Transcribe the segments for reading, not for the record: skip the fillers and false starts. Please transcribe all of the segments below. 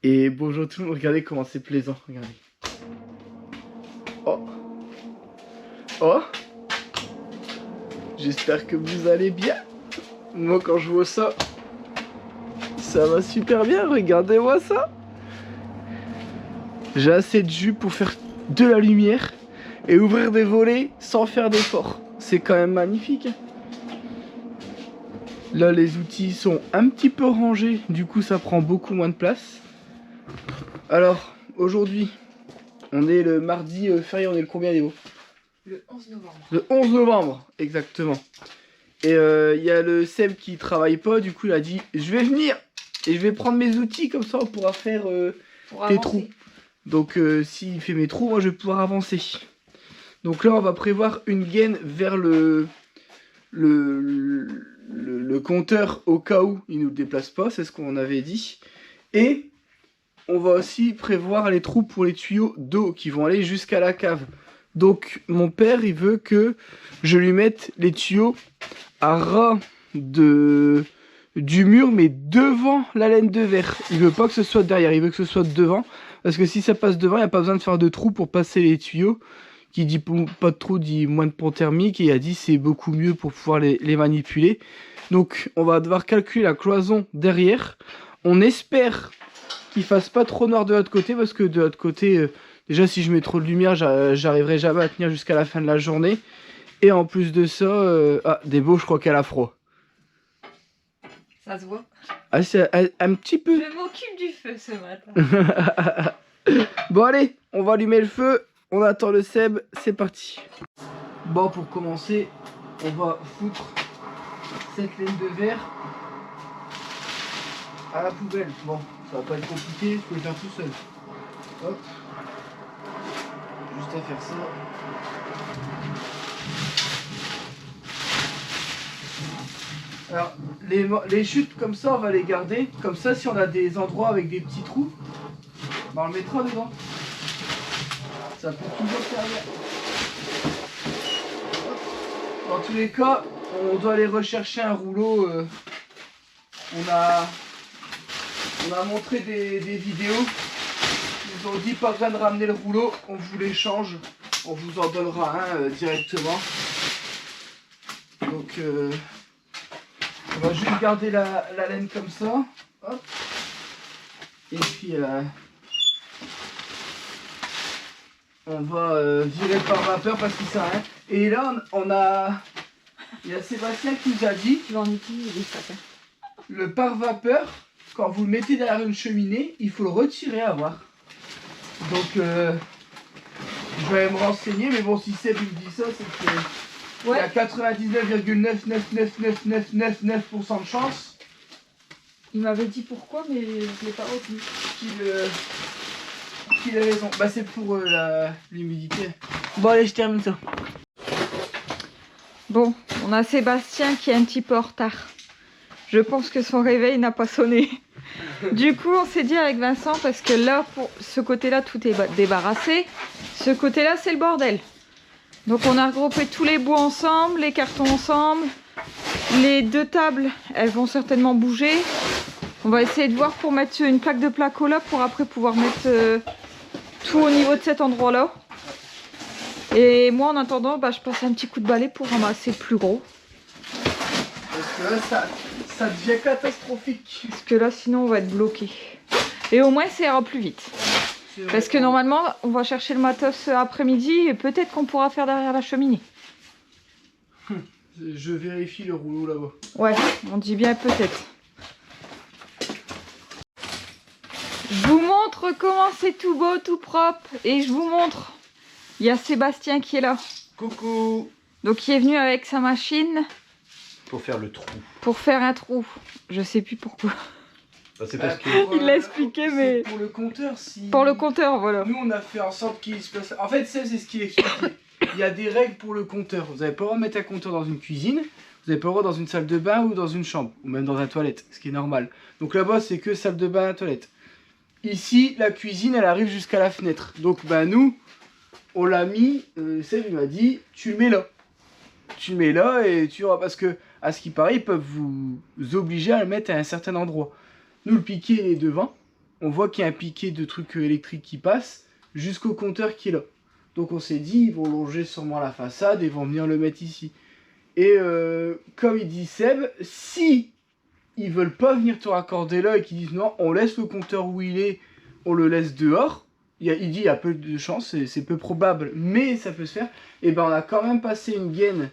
Et bonjour tout le monde, regardez comment c'est plaisant, regardez. Oh. Oh. J'espère que vous allez bien. Moi quand je vois ça, ça va super bien, regardez-moi ça. J'ai assez de jus pour faire de la lumière et ouvrir des volets sans faire d'effort. C'est quand même magnifique. Là les outils sont un petit peu rangés, du coup ça prend beaucoup moins de place. Alors aujourd'hui, on est le mardi férié, on est le combien Léo? Le 11 novembre. Le 11 novembre, exactement. Et il y a le Seb qui travaille pas, du coup il a dit je vais venir et je vais prendre mes outils, comme ça on pourra faire tes trous. Donc s'il fait mes trous, moi je vais pouvoir avancer. Donc là on va prévoir une gaine vers le compteur au cas où il nous déplace pas, c'est ce qu'on avait dit. Et on va aussi prévoir les trous pour les tuyaux d'eau qui vont aller jusqu'à la cave. Donc mon père il veut que je lui mette les tuyaux à ras du mur, mais devant la laine de verre. Il veut pas que ce soit derrière, il veut que ce soit devant. Parce que si ça passe devant, il n'y a pas besoin de faire de trous pour passer les tuyaux. Qui dit pas de trous dit moins de pont thermique, et il a dit c'est beaucoup mieux pour pouvoir les manipuler. Donc on va devoir calculer la cloison derrière. On espère qu'il fasse pas trop noir de l'autre côté, parce que de l'autre côté, déjà si je mets trop de lumière, j'arriverai jamais à tenir jusqu'à la fin de la journée. Et en plus de ça, ah, Débo, je crois qu'elle a froid. Ça se voit. Ah, c'est un petit peu. Je m'occupe du feu ce matin. Bon allez, on va allumer le feu. On attend le Seb, c'est parti. Bon, pour commencer, on va foutre cette laine de verre à la poubelle. Bon, ça va pas être compliqué, je peux le faire tout seul. Hop. Juste à faire ça. Alors, les chutes comme ça, on va les garder. Comme ça, si on a des endroits avec des petits trous, bah on le mettra dedans. Ça peut toujours servir. Dans tous les cas, on doit aller rechercher un rouleau. On a montré des vidéos. Ils ont dit pas besoin de ramener le rouleau, on vous l'échange. On vous en donnera un directement. Donc on va juste garder la laine comme ça. Hop. Et puis on va virer le pare-vapeur parce qu'il sert à rien. Et là il y a Sébastien qui nous a dit Tu vas en utiliser ça. le pare-vapeur, quand vous le mettez derrière une cheminée, il faut le retirer à voir. Donc je vais me renseigner, mais bon, si Seb me dit ça, c'est que il y a 99,9999999% de chance. Il m'avait dit pourquoi, mais je ne l'ai pas retenu. Qu'il a raison. Bah c'est pour l'humidité. Bon allez, je termine ça. Bon, on a Sébastien qui est un petit peu en retard. Je pense que son réveil n'a pas sonné. Du coup, on s'est dit avec Vincent, parce que là, pour ce côté-là, tout est débarrassé. Ce côté-là, c'est le bordel. Donc on a regroupé tous les bouts ensemble, les cartons ensemble. Les deux tables, elles vont certainement bouger. On va essayer de voir pour mettre une plaque de placo là, pour après pouvoir mettre tout au niveau de cet endroit-là. Et moi, en attendant, bah, je passe un petit coup de balai pour ramasser le plus gros. Parce que là, ça devient catastrophique. Parce que là, sinon, on va être bloqué. Et au moins, ça ira plus vite. Parce que normalement, on va chercher le matos après-midi et peut-être qu'on pourra faire derrière la cheminée. Je vérifie le rouleau là-bas. Ouais, on dit bien peut-être. Je vous montre comment c'est tout beau, tout propre. Et je vous montre, il y a Sébastien qui est là. Coucou. Donc il est venu avec sa machine. Pour faire le trou. Pour faire un trou. Je sais plus pourquoi. Bah, c'est parce que... Il l'a expliqué, mais... Pour le compteur, si... Pour le compteur, voilà. Nous, on a fait en sorte qu'il se place... En fait, c'est ce qu'il expliquait. Il y a des règles pour le compteur. Vous n'avez pas le droit de mettre un compteur dans une cuisine. Vous n'avez pas le droit dans une salle de bain ou dans une chambre. Ou même dans une toilette, ce qui est normal. Donc là-bas, c'est que salle de bain et toilette. Ici, la cuisine, elle arrive jusqu'à la fenêtre. Donc, bah, nous, on l'a mis... Seb, il m'a dit, tu le mets là. Tu le mets là et tu auras... Parce que, à ce qui paraît, ils peuvent vous obliger à le mettre à un certain endroit. Nous, le piquet est devant. on voit qu'il y a un piquet de trucs électriques qui passe jusqu'au compteur qui est là. Donc on s'est dit, ils vont longer sûrement la façade et vont venir le mettre ici. Et comme il dit Seb, si ils veulent pas venir te raccorder là et qu'ils disent non, on laisse le compteur où il est, on le laisse dehors, il dit il y a peu de chance, c'est peu probable, mais ça peut se faire, et ben on a quand même passé une gaine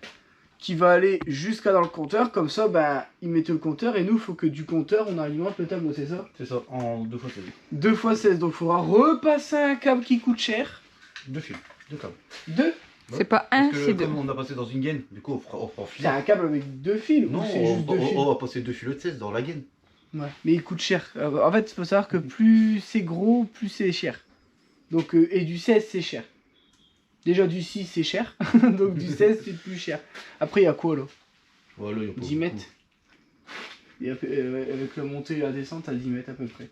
qui va aller jusqu'à dans le compteur, comme ça ben ils mettent le compteur et nous il faut que du compteur on alimente le tableau, c'est ça? C'est ça, en 2x16. 2x16, donc il faudra repasser un câble qui coûte cher. 2 fils, 2 câbles. 2? C'est pas un, Parce que c'est deux. comme on a passé dans une gaine, du coup on fera C'est un câble avec 2 fils Non, ou c'est juste 2 fils? on va passer 2 fils de 16 dans la gaine. Ouais, mais il coûte cher. En fait, il faut savoir que plus c'est gros, plus c'est cher. Donc, et du 16, c'est cher. Déjà, du 6, c'est cher. Donc, du 16, c'est plus cher. Après, il y a quoi là? Voilà, il y a pas 10 beaucoup. mètres. Et avec la montée et la descente, à 10 mètres à peu près.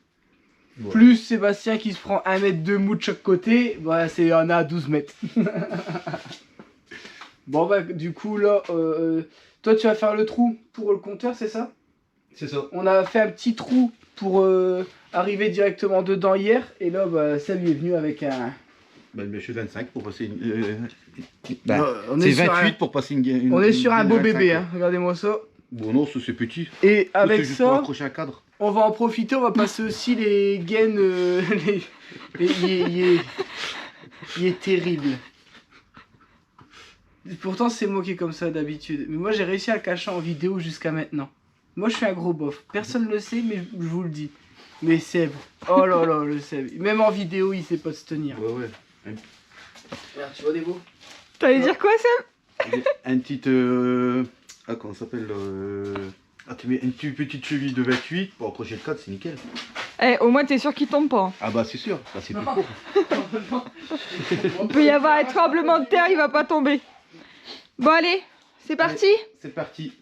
Voilà. Plus Sébastien qui se prend 1 mètre de mou de chaque côté, bah, c'est on a à 12 mètres. Bon, bah, du coup, là, toi, tu vas faire le trou pour le compteur, c'est ça? C'est ça. On a fait un petit trou pour arriver directement dedans hier. Et là, bah, Seb est venu avec un... Bah, je suis 25 pour passer une... on c'est est sur 28 un- pour passer une On est sur un beau 25, bébé, ouais. hein. Regardez-moi ça. Bon non, ça c'est petit. Et Ça, avec c'est juste pour ça, accrocher un cadre. on va en profiter. On va passer aussi les gaines. Il est terrible. Pourtant, c'est moqué comme ça d'habitude. Mais moi, j'ai réussi à le cacher en vidéo jusqu'à maintenant. Moi, je suis un gros bof. Personne ne le sait, mais je vous le dis. Mais Seb, oh là là, le Seb. Même en vidéo, il sait pas se tenir. Ouais, ouais. Regarde, tu vois des beaux? T'allais dire quoi, Seb? Un petit... Ah, comment ça s'appelle Ah, tu mets une petite cheville de 28 pour accrocher le cadre, c'est nickel. Eh, au moins, t'es sûr qu'il tombe pas. Ah bah c'est sûr, là c'est plus court. Il peut y avoir un tremblement de terre, il va pas tomber. Bon, allez, c'est parti. C'est parti.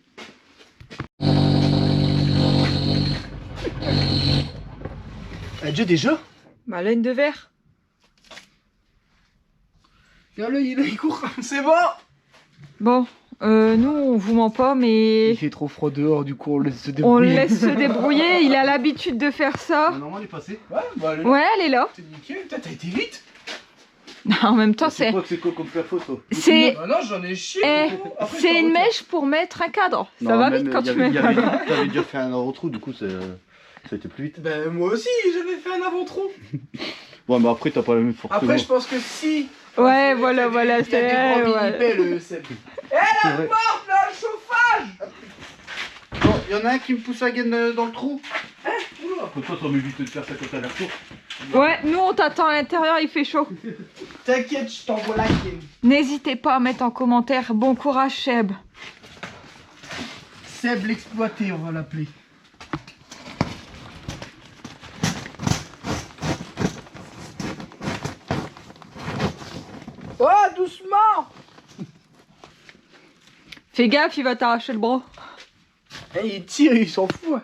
Déjà? Bah, laine de verre. Regarde-le, il court. C'est bon. Bon, nous, on vous ment pas, mais Il fait trop froid dehors, du coup, on le laisse se on débrouiller. le laisse se débrouiller. Il a l'habitude de faire ça. Normalement il est passé. Ouais, bah, allez. Ouais, elle est là. C'est nickel. Putain, t'as été vite. En même temps, Tu c'est... crois que c'est quoi comme faire photo? C'est... Ah non, j'en ai chié. Eh, gros. Après, c'est je une t'en mèche pour mettre un cadre. Ça va vite quand tu mets un cadre. T'avais déjà fait un retrou, du coup ça a été plus vite. Ben, moi aussi, j'avais fait un avant-trou. Ouais mais après t'as pas la même force. Après, je pense que si. Ouais, voilà, voilà, Il y a des c'est... grands ouais. mini-pelles, Seb. C'est vrai. Porte, là, le chauffage. Bon, y en a un qui me pousse la gaine dans le trou. Oula. Comme toi, ça m'évite de faire ça quand t'as la retour. Ouais, nous, on t'attend à l'intérieur, il fait chaud. T'inquiète, je t'envoie la game. N'hésitez pas à mettre en commentaire. Bon courage, Seb. Seb l'exploité, on va l'appeler. Oh, doucement. Fais gaffe, il va t'arracher le bras. Eh, il tire, il s'en fout. Hein.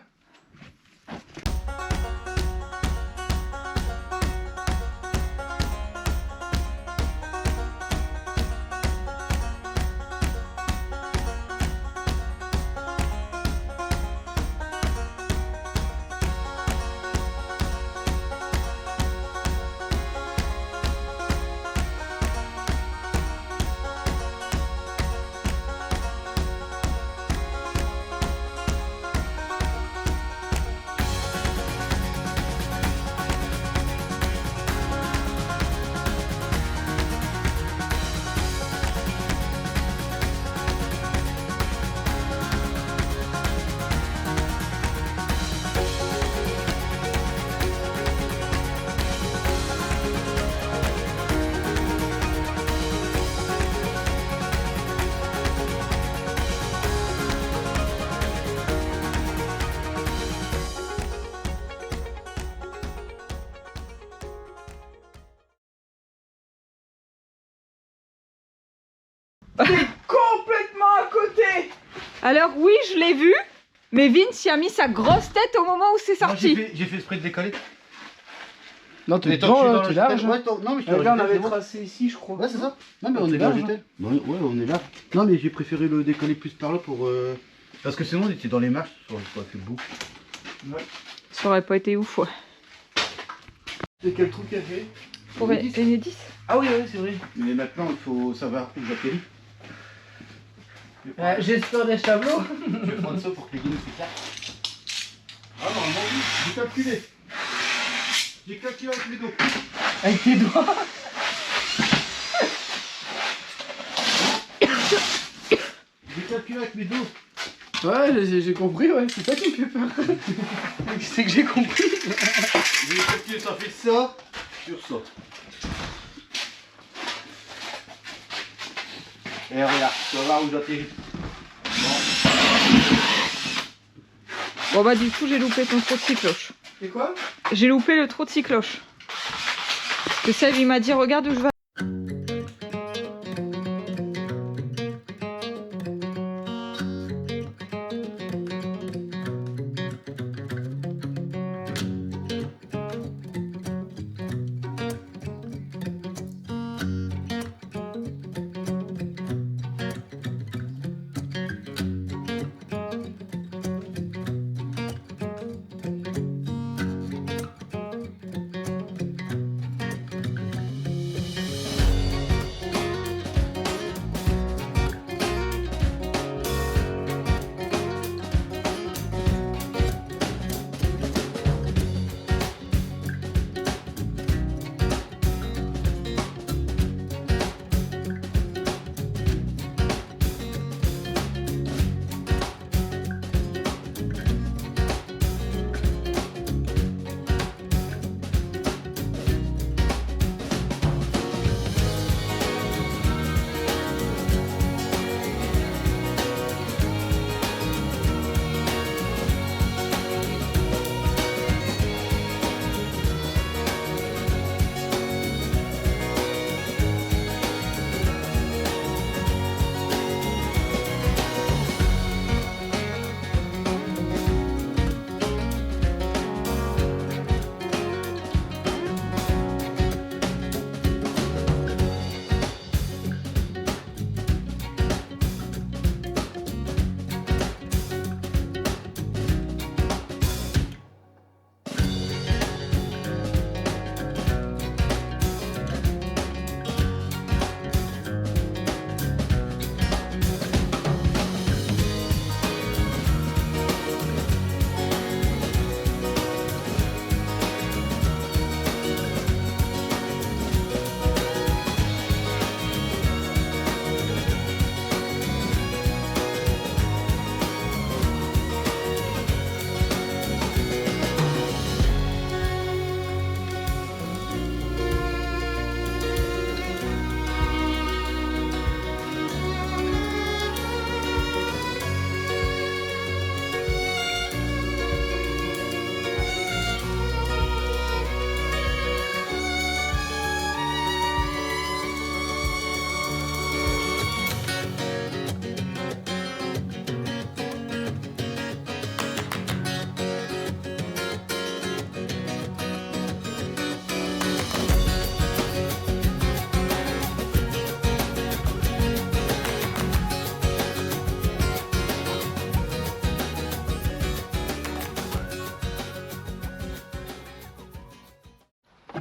Complètement à côté. Alors oui, je l'ai vu, mais Vince y a mis sa grosse tête au moment où c'est Moi, sorti. j'ai fait exprès de décaler. Non, t'es Mais tant que je suis dedans, dans t'es la large. jetelle- Hein. ouais, non mais je suis Là, dans on la avait jetelle, tracé ici, je crois. ouais c'est ça. Non mais on T'es est là, large, jetelle. Ouais, on est là. Non mais j'ai préféré le décaler plus par là pour... Parce que sinon on était dans les marches, ça aurait pas fait beau. Ça aurait pas été ouf, ouais. C'est quel trou qu'il y a fait? Pour Enedis. Ah oui, oui, c'est vrai. Mais maintenant, il faut savoir où j'atterris. J'espère des tableaux. Je vais prendre ça pour que les guillemets s'écartent. Ah normalement, oui, j'ai calculé. J'ai calculé avec mes dos. Avec tes doigts. J'ai calculé avec mes dos. Ouais, j'ai compris, ouais. C'est ça qui me fait peur. C'est que j'ai compris. J'ai calculé, ça fait ça sur ça. Et regarde, tu vas voir où j'atterris. Bon bah du coup j'ai loupé ton trou de cycloche. C'est quoi? J'ai loupé le trou de cycloche. Parce que Seb il m'a dit regarde où je vais.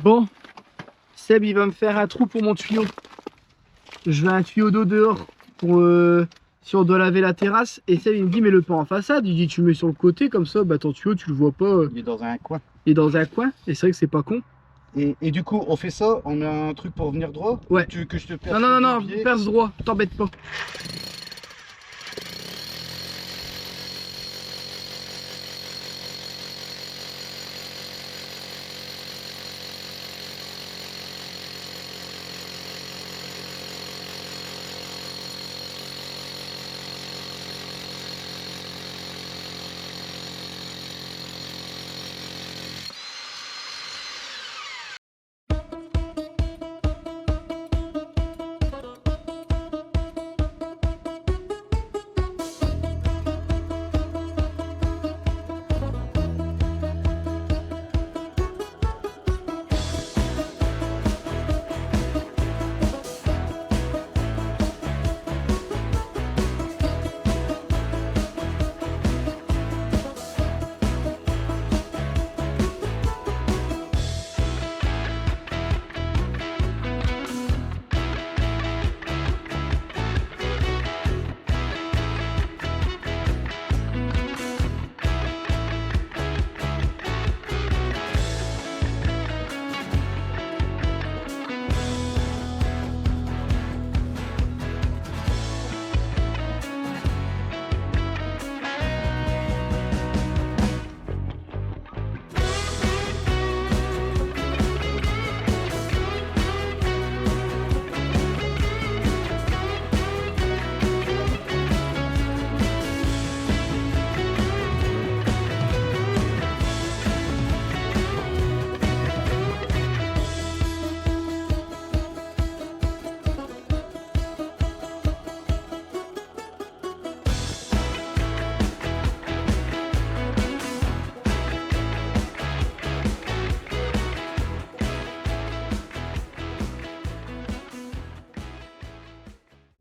Bon, Seb il va me faire un trou pour mon tuyau. Je veux un tuyau d'eau dehors pour si on doit laver la terrasse. Et Seb il me dit mais le pas en façade. Il dit tu le mets sur le côté comme ça, bah ton tuyau tu le vois pas. Il est dans un coin. Il est dans un coin et c'est vrai que c'est pas con. Et du coup, on fait ça, on met un truc pour venir droit. Ouais. Tu veux que je te perce Non, le pied perce droit, t'embête pas.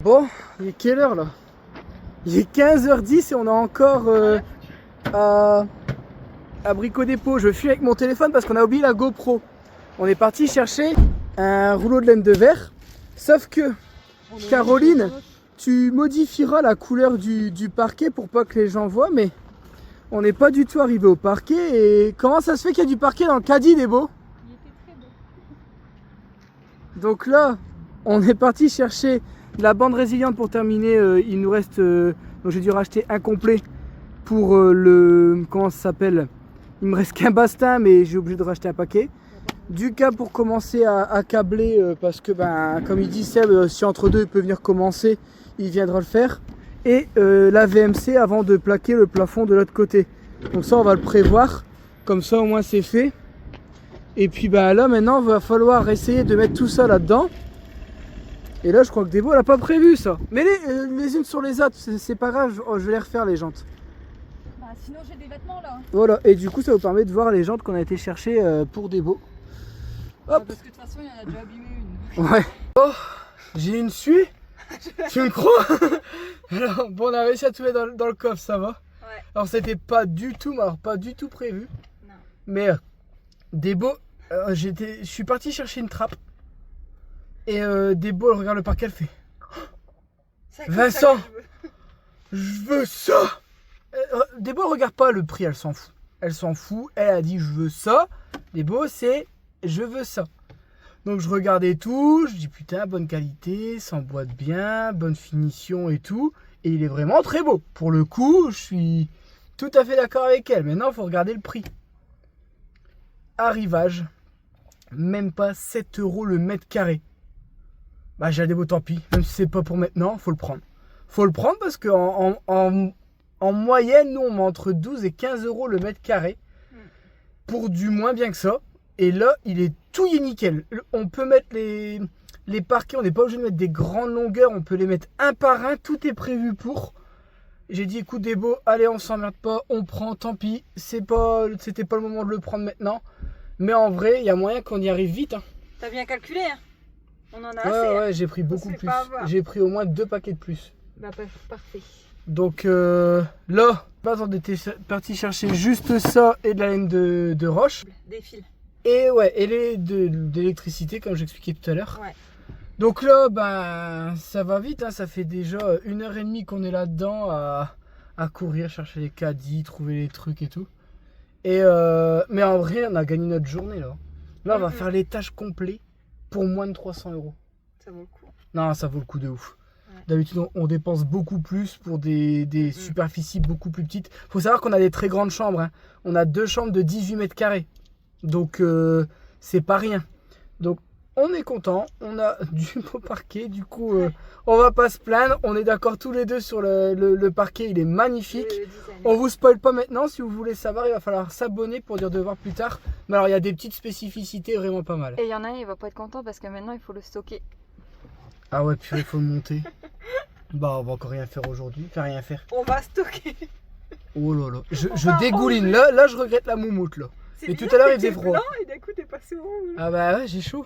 Bon, il est quelle heure là? Il est 15h10 et on est encore à Brico Dépôt. Je fuis avec mon téléphone parce qu'on a oublié la GoPro. On est parti chercher un rouleau de laine de verre. Sauf que, Caroline, tu modifieras la couleur du parquet pour pas que les gens voient, mais on n'est pas du tout arrivé au parquet. Et comment ça se fait qu'il y a du parquet dans le caddie, Débo? Il était très beau. Donc là, on est parti chercher la bande résiliente pour terminer. Il nous reste, donc j'ai dû racheter un complet pour le, comment ça s'appelle? Il me reste qu'un bastin, mais j'ai obligé de racheter un paquet. Du cas pour commencer à câbler, parce que ben, comme il dit Seb, si entre deux il peut venir commencer, il viendra le faire. Et la VMC avant de plaquer le plafond de l'autre côté. Donc ça on va le prévoir, comme ça au moins c'est fait. Et puis ben là maintenant il va falloir essayer de mettre tout ça là-dedans. Et là je crois que Débo elle a pas prévu ça. Mais les unes sur les autres, c'est pas grave, je vais les refaire les jantes. Bah, sinon j'ai des vêtements là. Voilà, et du coup ça vous permet de voir les jantes qu'on a été chercher pour Débo. Hop. Parce que de toute façon il y en a déjà abîmé une. Ouais. Oh, j'ai une suie. Tu me crois? Alors, bon, on a réussi à tout mettre dans le coffre, ça va. Ouais. Alors c'était pas du tout, alors pas du tout prévu. Non. Mais Débo, je suis parti chercher une trappe. Et Débo, elle regarde le parquet, elle fait Vincent, je veux ça. Débo, elle regarde pas le prix, elle s'en fout. Elle s'en fout, elle a dit je veux ça. Débo, c'est je veux ça. Donc je regardais tout, je dis putain, bonne qualité, s'emboîte bien, bonne finition et tout. Et il est vraiment très beau. Pour le coup, je suis tout à fait d'accord avec elle. Maintenant, il faut regarder le prix. Arrivage, même pas 7 € le mètre carré. Bah j'ai dit bon tant pis, même si c'est pas pour maintenant, faut le prendre. Faut le prendre parce qu'en en moyenne, nous on met entre 12 et 15 € le mètre carré. Pour du moins bien que ça. Et là, il est tout y est nickel. On peut mettre les parquets, on n'est pas obligé de mettre des grandes longueurs, on peut les mettre un par un, tout est prévu pour. J'ai dit écoute Débo, allez on s'emmerde pas, on prend, tant pis, c'était pas le moment de le prendre maintenant. Mais en vrai, il y a moyen qu'on y arrive vite. Hein. T'as bien calculé hein? On en a Ouais, assez. ouais, Hein. j'ai pris beaucoup plus. Pas J'ai pris au moins 2 paquets de plus. Bah parfait. Donc là, on était parti chercher juste ça et de la laine de roche. Des fils. Et ouais, et d'électricité comme j'expliquais tout à l'heure. Ouais. Donc là, ben, ça va vite, hein, ça fait déjà 1h30 qu'on est là-dedans à courir, chercher les caddies, trouver les trucs et tout. Et mais en vrai, on a gagné notre journée là. Là, on va faire les tâches complets pour moins de 300 €. Ça vaut le coup. Non, ça vaut le coup de ouf. Ouais. D'habitude, on dépense beaucoup plus pour des superficies beaucoup plus petites. Faut savoir qu'on a des très grandes chambres. Hein. On a 2 chambres de 18 mètres carrés. Donc, c'est pas rien. Donc, on est content. On a du beau parquet. Du coup, on va pas se plaindre. On est d'accord tous les deux sur le parquet. Il est magnifique. On vous spoil pas maintenant. Si vous voulez savoir, il va falloir s'abonner pour dire de voir plus tard. Mais alors, il y a des petites spécificités vraiment pas mal. Et il y en a un, il va pas être content parce que maintenant il faut le stocker. Ah ouais, puis il faut le monter. Bah, on va encore rien faire aujourd'hui. Faire rien faire. On va stocker. Oh là là. Je va dégouline. Là, je regrette la moumoute là. Et tout à l'heure, il faisait froid. Et d'un coup, t'es passé au rouge. Ah bah ouais, j'ai chaud.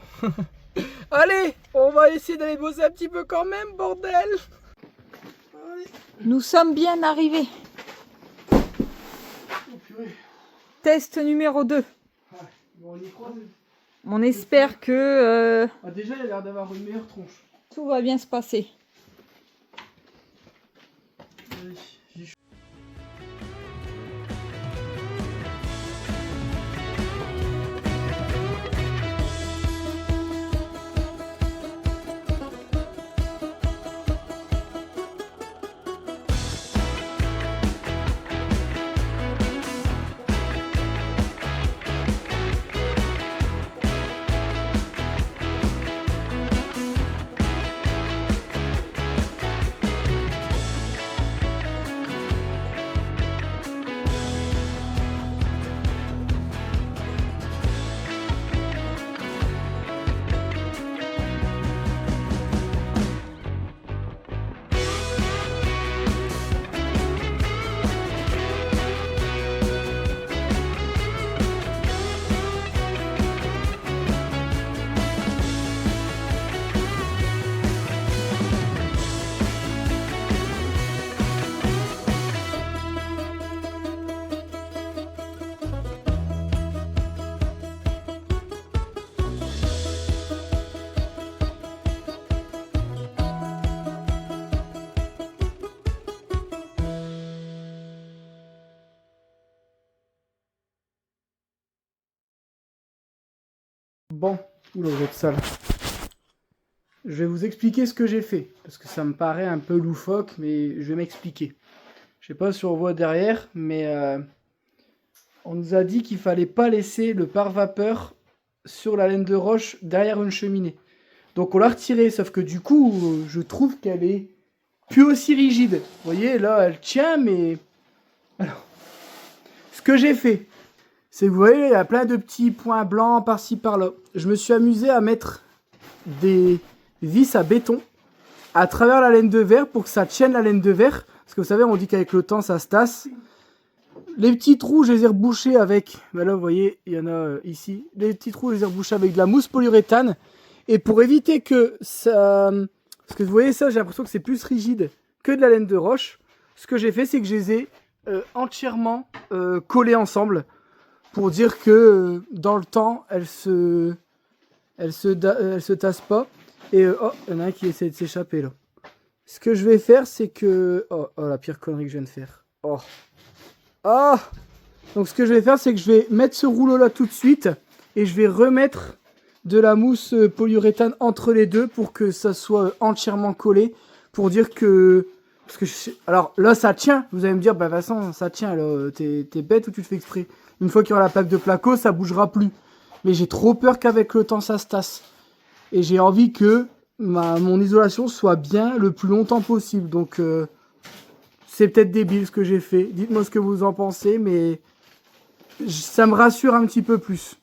Allez, on va essayer d'aller bosser un petit peu quand même, bordel. Nous sommes bien arrivés. Oh, purée. Test numéro 2. Ouais, bon, on y croit. On espère que Ah, déjà, il a l'air d'avoir une meilleure tronche. tout va bien se passer. Allez, j'ai chaud. Bon, oula, vous êtes sale. Je vais vous expliquer ce que j'ai fait, parce que ça me paraît un peu loufoque, mais je vais m'expliquer. Je sais pas si on voit derrière, mais on nous a dit qu'il fallait pas laisser le pare-vapeur sur la laine de roche derrière une cheminée. Donc on l'a retiré, sauf que du coup, je trouve qu'elle est plus aussi rigide. Vous voyez, là, elle tient, mais... Alors, ce que j'ai fait, c'est que vous voyez, il y a plein de petits points blancs par-ci, par-là. Je me suis amusé à mettre des vis à béton à travers la laine de verre pour que ça tienne la laine de verre. Parce que vous savez, on dit qu'avec le temps, ça se tasse. Les petits trous, je les ai rebouchés avec... Ben là, vous voyez, il y en a ici. Les petits trous, je les ai rebouchés avec de la mousse polyuréthane. Et pour éviter que ça... Parce que vous voyez ça, j'ai l'impression que c'est plus rigide que de la laine de roche. Ce que j'ai fait, c'est que je les ai entièrement collés ensemble. Pour dire que dans le temps, elles se tassent pas. Et oh, il y en a un qui essaie de s'échapper là. Ce que je vais faire, c'est que... Oh, la pire connerie que je viens de faire. Oh. Ah. Donc ce que je vais faire, c'est que je vais mettre ce rouleau là tout de suite. Et je vais remettre de la mousse polyuréthane entre les deux pour que ça soit entièrement collé. Pour dire que... Parce que alors là, ça tient. Vous allez me dire, bah Vincent, ça tient là. T'es bête ou tu le fais exprès? Une fois qu'il y aura la plaque de placo, ça bougera plus. Mais j'ai trop peur qu'avec le temps, ça se tasse. Et j'ai envie que mon isolation soit bien le plus longtemps possible. Donc, c'est peut-être débile ce que j'ai fait. Dites-moi ce que vous en pensez, mais ça me rassure un petit peu plus.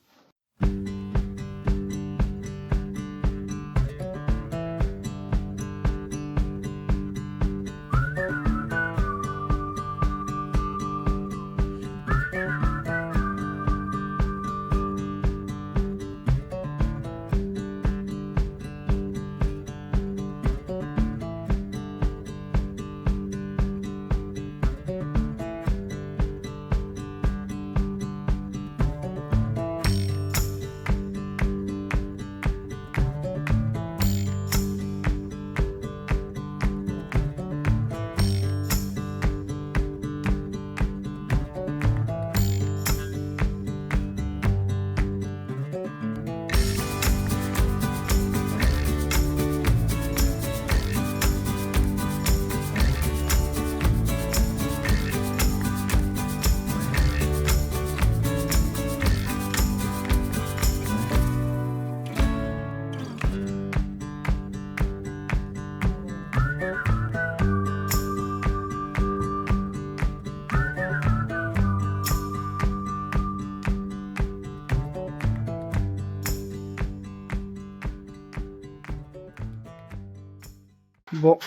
Bon,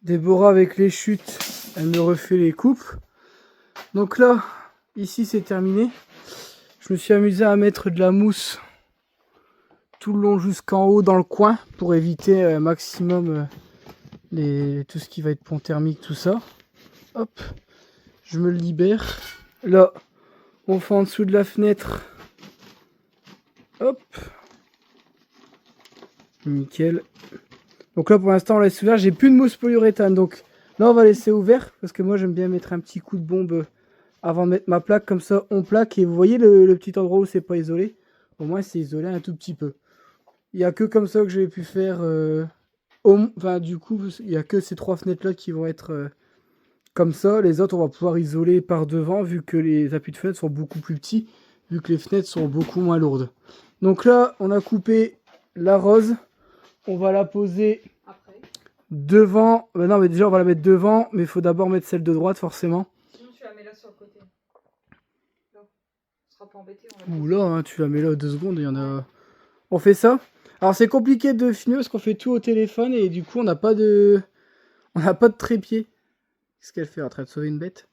Déborah avec les chutes, elle me refait les coupes. Donc là, ici c'est terminé. Je me suis amusé à mettre de la mousse tout le long jusqu'en haut dans le coin pour éviter un maximum tout ce qui va être pont thermique, tout ça. Hop, je me le libère. Là, on fait en dessous de la fenêtre. Hop. Nickel. Donc là pour l'instant on laisse ouvert, j'ai plus de mousse polyuréthane, donc là on va laisser ouvert parce que moi j'aime bien mettre un petit coup de bombe avant de mettre ma plaque, comme ça on plaque et vous voyez le petit endroit où c'est pas isolé, au moins c'est isolé un tout petit peu. Il n'y a que comme ça que j'ai pu faire, enfin du coup il n'y a que ces trois fenêtres là qui vont être comme ça, les autres on va pouvoir isoler par devant vu que les appuis de fenêtre sont beaucoup plus petits, vu que les fenêtres sont beaucoup moins lourdes. Donc là on a coupé la rose. On va la poser après devant. Non, mais déjà, on va la mettre devant, mais il faut d'abord mettre celle de droite, forcément. Sinon, tu la mets là sur le côté. Là. On sera pas embêté. Ouh là, hein, tu la mets là 2 secondes, il y en a. On fait ça. Alors, c'est compliqué de filmer parce qu'on fait tout au téléphone et du coup, on n'a pas de. On n'a pas de trépied. Qu'est-ce qu'elle fait? Elle est en train de sauver une bête?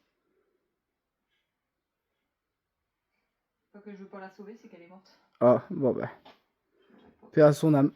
Pas que je veux pas la sauver, c'est qu'elle est morte. Ah, bon, bah. Paix à son âme.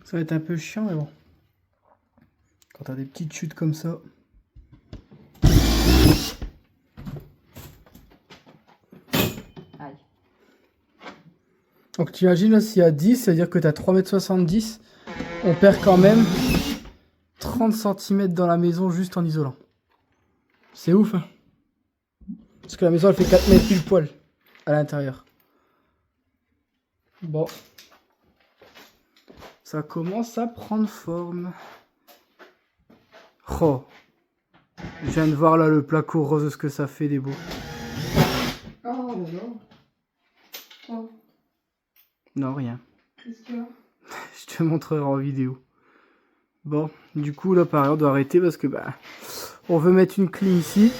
Ça va être un peu chiant, mais bon. Quand t'as des petites chutes comme ça. Aïe. Donc tu imagines là, s'il y a 10, ça veut dire que t'as 3,70 m. On perd quand même 30 cm dans la maison juste en isolant. C'est ouf, hein. Parce que la maison elle fait 4 mètres pile poil à l'intérieur. Bon. Ça commence à prendre forme. Oh. Je viens de voir là le placo rose, ce que ça fait des beaux. Oh non. Oh, Non, rien. qu'est-ce qu'il y a? Je te montrerai en vidéo. Bon, du coup là pareil, on doit arrêter parce que bah on veut mettre une clé ici.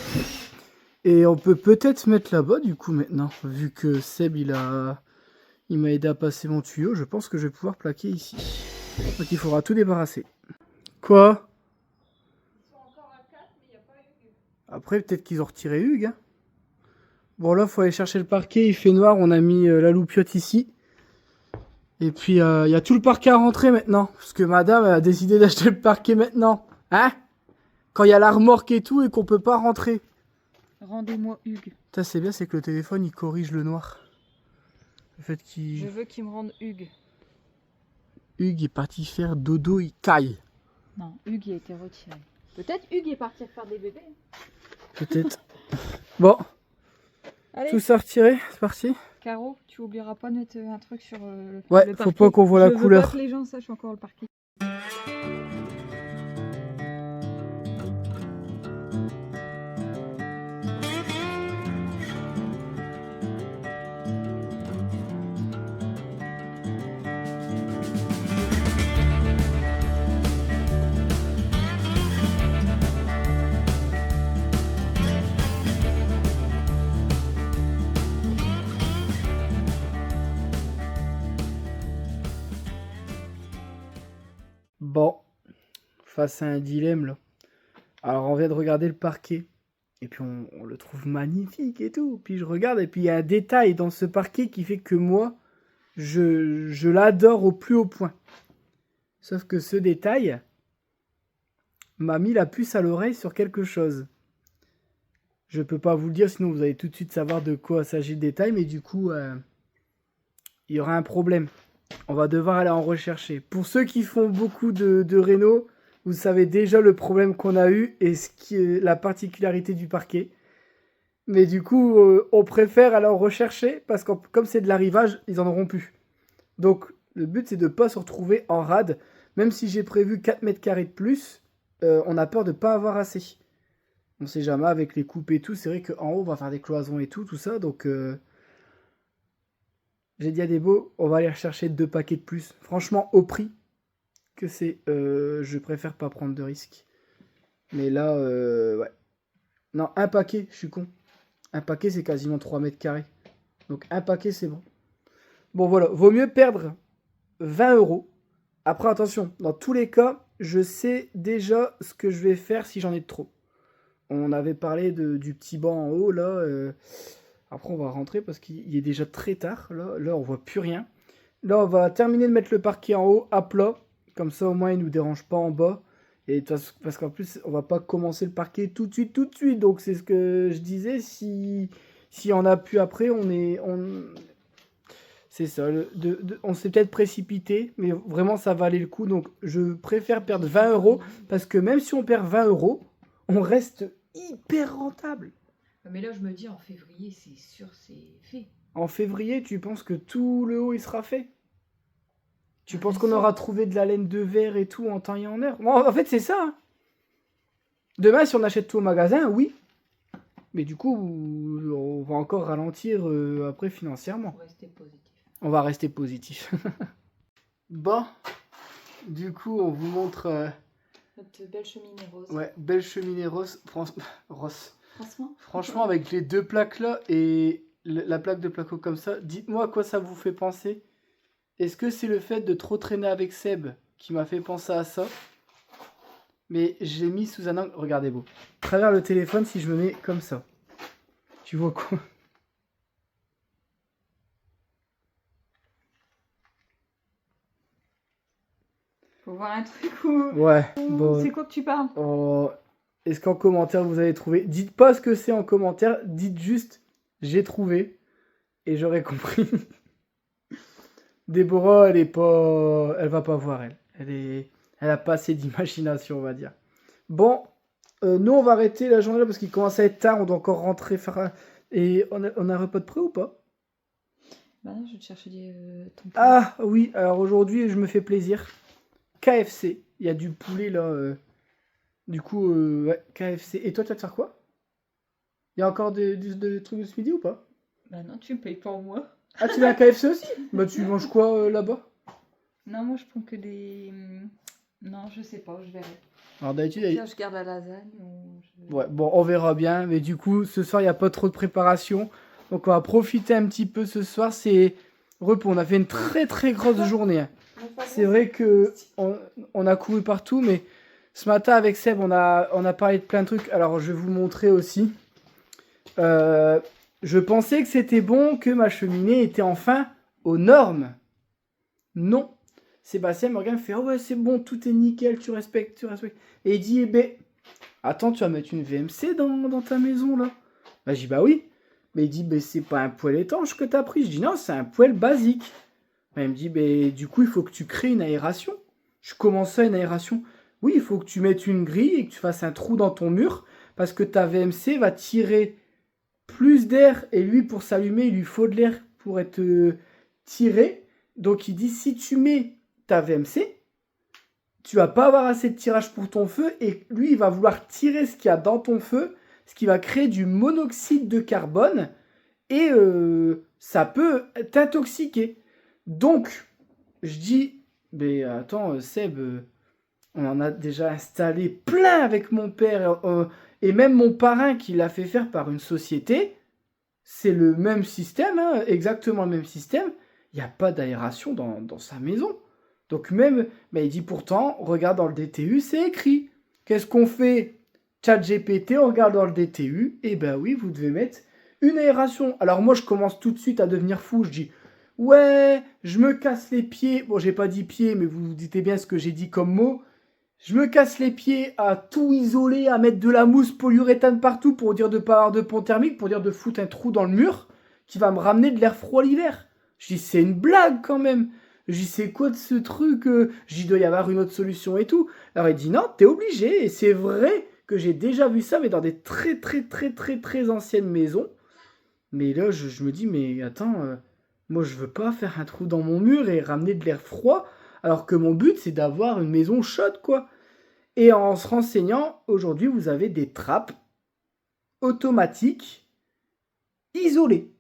Et on peut peut-être mettre là-bas du coup maintenant. Vu que Seb il m'a aidé à passer mon tuyau, je pense que je vais pouvoir plaquer ici. Donc il faudra tout débarrasser. Quoi? Après peut-être qu'ils ont retiré Hugues. Hein. Bon là faut aller chercher le parquet, il fait noir, on a mis la loupiote ici. Et puis il y a tout le parquet à rentrer maintenant. Parce que madame a décidé d'acheter le parquet maintenant. Hein? Quand il y a la remorque et tout et qu'on peut pas rentrer. Rendez-moi Hugues. Ça c'est bien, c'est que le téléphone il corrige le noir. Le fait qu'il... Je veux qu'il me rende Hugues. Hugues est parti faire dodo, il caille. Non, Hugues a été retiré. Peut-être Hugues est parti faire des bébés. Peut-être. Bon, Allez, tout ça retiré, c'est parti. Caro, tu oublieras pas de mettre un truc sur Ouais, le faut parquet. pas qu'on voit la Je veux couleur. pas que les gens sachent encore le parquet. Bon, face à un dilemme là. Alors on vient de regarder le parquet. Et puis on le trouve magnifique et tout. Puis je regarde et puis il y a un détail dans ce parquet qui fait que moi, je l'adore au plus haut point. Sauf que ce détail m'a mis la puce à l'oreille sur quelque chose. Je peux pas vous le dire, sinon vous allez tout de suite savoir de quoi s'agit le détail. Mais du coup, il y aura un problème. On va devoir aller en rechercher. Pour ceux qui font beaucoup de réno, vous savez déjà le problème qu'on a eu et ce qui est la particularité du parquet. Mais du coup, on préfère aller en rechercher parce que comme c'est de l'arrivage, ils en auront plus. Donc, le but, c'est de ne pas se retrouver en rade. Même si j'ai prévu 4 mètres carrés de plus, on a peur de ne pas avoir assez. On sait jamais avec les coupes et tout. C'est vrai qu'en haut, on va faire des cloisons et tout ça. Donc... j'ai dit à Debo, on va aller rechercher 2 paquets de plus. Franchement, au prix que c'est, je préfère pas prendre de risques. Mais là, ouais. Non, un paquet, je suis con. Un paquet, c'est quasiment 3 mètres carrés. Donc un paquet, c'est bon. Bon, voilà. Vaut mieux perdre 20 €. Après, attention, dans tous les cas, je sais déjà ce que je vais faire si j'en ai de trop. On avait parlé du petit banc en haut, là. Après, on va rentrer parce qu'il est déjà très tard. Là, on voit plus rien. Là, on va terminer de mettre le parquet en haut à plat. Comme ça, au moins, il ne nous dérange pas en bas. Et parce qu'en plus, on va pas commencer le parquet tout de suite. Donc, c'est ce que je disais. Si on a pu après, c'est ça. On s'est peut-être précipité. Mais vraiment, ça valait le coup. Donc, je préfère perdre 20 €. Parce que même si on perd 20 €, on reste hyper rentable. Mais là, je me dis, en février, c'est sûr, c'est fait. En février, tu penses que tout le haut il sera fait? Tu penses qu'on aura trouvé de la laine de verre et tout en temps et en heure? Bon, en fait, c'est ça. Hein. Demain, si on achète tout au magasin, oui. Mais du coup, on va encore ralentir après financièrement. On va rester positif. Bon, du coup, on vous montre... Notre belle cheminée rose. Ouais, belle cheminée rose. Franchement. Franchement, avec les 2 plaques là et la plaque de placo comme ça, dites-moi à quoi ça vous fait penser. Est-ce que c'est le fait de trop traîner avec Seb qui m'a fait penser à ça? Mais je l'ai mis sous un angle. Regardez beau. À travers le téléphone, si je me mets comme ça. Tu vois quoi? Faut voir un truc où... Ouais, bon. C'est quoi que tu parles? Oh, est-ce qu'en commentaire vous avez trouvé? Dites pas ce que c'est en commentaire, dites juste j'ai trouvé et j'aurais compris. Déborah, elle va pas voir elle a pas assez d'imagination, on va dire. Bon, nous on va arrêter la journée là parce qu'il commence à être tard, on doit encore rentrer faire et on a un repas de prêt ou pas? Bah non, je vais te chercher ton poulet. Ah oui, alors aujourd'hui je me fais plaisir. KFC, il y a du poulet là. Du coup, ouais, KFC. Et toi, tu vas te faire quoi? Il y a encore des trucs de ce midi ou pas? Bah non, tu me payes pour moi. Ah, tu vas à KFC aussi? Bah, tu manges quoi là-bas? Non, moi je prends que des... Non, je sais pas, je verrai. Alors d'habitude, Tiens, je garde la lasagne ou... ouais, bon, on verra bien. Mais du coup, ce soir, il n'y a pas trop de préparation. Donc, on va profiter un petit peu ce soir. C'est repos. On a fait une très très grosse journée, hein. C'est vrai que on a couru partout, mais ce matin avec Seb, on a parlé de plein de trucs. Alors, je vais vous montrer aussi. Je pensais que c'était bon, que ma cheminée était enfin aux normes. Non. Sébastien me regarde et fait « Oh ouais, c'est bon, tout est nickel, tu respectes. » Et il dit « Eh ben, attends, tu vas mettre une VMC dans ta maison, là ?» Bah, je dis « Bah oui. » Mais il dit « Ben, c'est pas un poêle étanche que t'as pris. » Je dis « Non, c'est un poêle basique. » Bah, il me dit « Ben, du coup, il faut que tu crées une aération. » Je commence ça, une aération. Oui, il faut que tu mettes une grille et que tu fasses un trou dans ton mur parce que ta VMC va tirer plus d'air et lui, pour s'allumer, il lui faut de l'air pour être tiré. Donc, il dit, si tu mets ta VMC, tu vas pas avoir assez de tirage pour ton feu et lui, il va vouloir tirer ce qu'il y a dans ton feu, ce qui va créer du monoxyde de carbone et ça peut t'intoxiquer. Donc, je dis, mais attends, Seb, on en a déjà installé plein avec mon père et même mon parrain qui l'a fait faire par une société. C'est le même système, hein, exactement le même système. Il n'y a pas d'aération dans sa maison. Donc même, mais il dit pourtant, regarde dans le DTU, c'est écrit. Qu'est-ce qu'on fait? ChatGPT, on regarde dans le DTU, et ben oui, vous devez mettre une aération. Alors moi, je commence tout de suite à devenir fou. Je dis, ouais, je me casse les pieds. Bon, j'ai pas dit pieds, mais vous vous dites bien ce que j'ai dit comme mot. Je me casse les pieds à tout isoler, à mettre de la mousse polyuréthane partout pour dire de pas avoir de pont thermique, pour dire de foutre un trou dans le mur qui va me ramener de l'air froid l'hiver. Je dis, c'est une blague quand même. Je dis, c'est quoi de ce truc? Je dis, il doit y avoir une autre solution et tout. Alors il dit, non, t'es obligé. Et c'est vrai que j'ai déjà vu ça, mais dans des très très très très très anciennes maisons. Mais là, je me dis, mais attends, moi je veux pas faire un trou dans mon mur et ramener de l'air froid. Alors que mon but, c'est d'avoir une maison chaude, quoi. Et en se renseignant, aujourd'hui, vous avez des trappes automatiques isolées.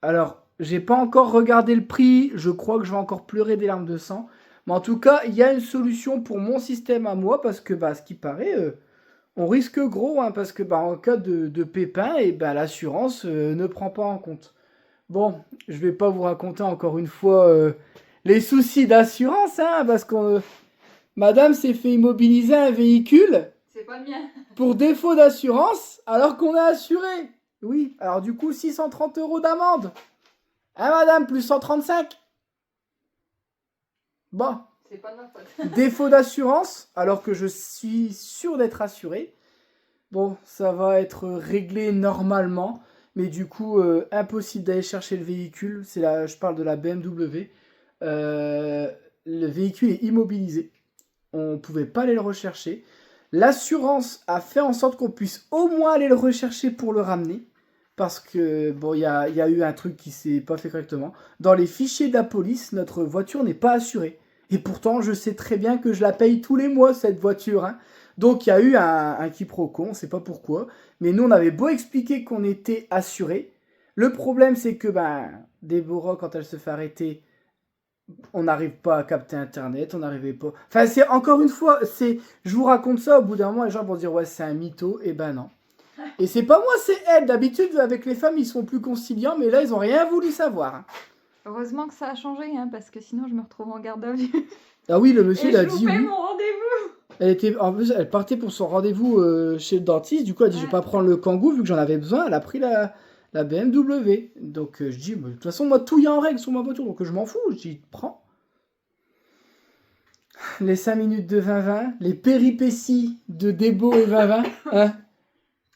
Alors, j'ai pas encore regardé le prix, je crois que je vais encore pleurer des larmes de sang. Mais en tout cas, il y a une solution pour mon système à moi, parce que, ce qui paraît, on risque gros, hein, parce que, en cas de pépin, et l'assurance ne prend pas en compte. Bon, je vais pas vous raconter encore une fois les soucis d'assurance, hein, parce que madame s'est fait immobiliser un véhicule. C'est pas le mien. Pour défaut d'assurance, alors qu'on est assuré. Oui, alors du coup, 630 € d'amende. Hein, madame, plus 135. Bon. C'est pas de ma faute. Défaut d'assurance, alors que je suis sûr d'être assuré. Bon, ça va être réglé normalement. Mais du coup, impossible d'aller chercher le véhicule. Je parle de la BMW. Le véhicule est immobilisé. On ne pouvait pas aller le rechercher. L'assurance a fait en sorte qu'on puisse au moins aller le rechercher pour le ramener. Parce que, bon, il y a eu un truc qui s'est pas fait correctement. Dans les fichiers de la police, notre voiture n'est pas assurée. Et pourtant, je sais très bien que je la paye tous les mois, cette voiture, hein. Donc, il y a eu un quiproquo, on ne sait pas pourquoi. Mais nous, on avait beau expliquer qu'on était assuré. Le problème, c'est que, Déborah, quand elle se fait arrêter, on n'arrive pas à capter Internet, on n'arrivait pas... Enfin, c'est encore une fois, je vous raconte ça, au bout d'un moment, les gens vont dire, ouais, c'est un mytho, et non. Et c'est pas moi, c'est elle. D'habitude, avec les femmes, ils sont plus conciliants, mais là, ils ont rien voulu savoir, hein. Heureusement que ça a changé, hein, parce que sinon je me retrouve en garde à vue. Ah oui, le monsieur, il a je dit loupais oui. mon rendez-vous. Elle partait pour son rendez-vous chez le dentiste. Du coup, elle a dit, je vais pas prendre le Kangoo, vu que j'en avais besoin. Elle a pris la BMW. Donc, je dis, de toute façon, moi, tout y est en règle sur ma voiture, donc je m'en fous. Je dis, prends. les 5 minutes de 20-20, les péripéties de Débo et 20-20. Hein.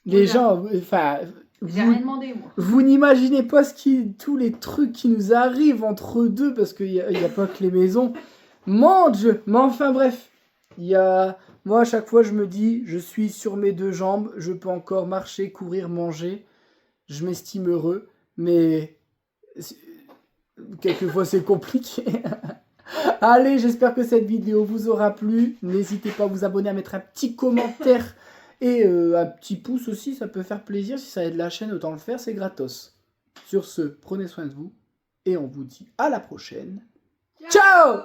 Les gens, enfin, J'ai rien demandé, moi. vous n'imaginez pas tous les trucs qui nous arrivent entre eux deux, parce qu'il n'y a pas que les maisons. Mon Dieu! Mais enfin bref, moi à chaque fois je me dis, je suis sur mes 2 jambes, je peux encore marcher, courir, manger, je m'estime heureux, mais quelquefois c'est compliqué. Allez, j'espère que cette vidéo vous aura plu. N'hésitez pas à vous abonner, à mettre un petit commentaire et un petit pouce aussi, ça peut faire plaisir. Si ça aide la chaîne, autant le faire, c'est gratos. Sur ce, prenez soin de vous et on vous dit à la prochaine. Ciao!